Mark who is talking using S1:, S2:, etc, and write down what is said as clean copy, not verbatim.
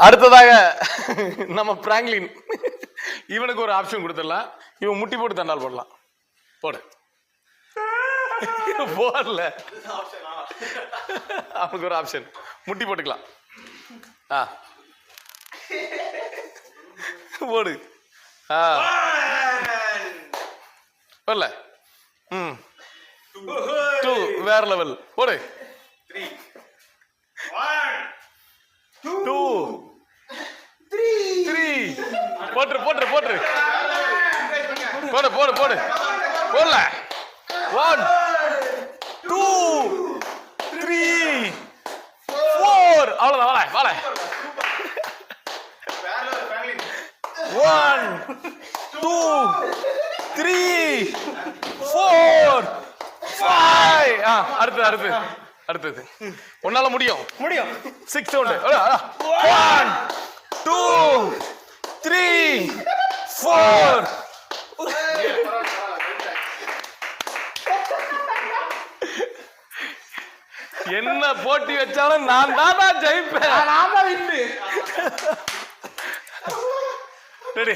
S1: அடுத்ததாக நம்ம பிராங்க்லின் இவனுக்கு ஒரு ஆப்ஷன் கொடுத்துடலாம். இவன் முட்டி போட்டு தண்டால் போடலாம். போடு. போடல, அவனுக்கு ஒரு ஆப்ஷன் முட்டி போட்டுக்கலாம். போடு. போடல. டூ வேற லெவல். போடு. 2 3 போட்டு போட்டு போட்டு போடு போடு போடு. போடல. 1 2 3 4 அவ்வளவுதான். வாழ வாழ. 1 2 3 4 5 அடுத்து அடுத்து அடுத்தது. உன்னால முடியும் முடியும். 6 உண்டு. 1 2 3 4 என்ன போட்டி வச்சாலும் நான் தான் ஜெயிப்பேன். ரெடி.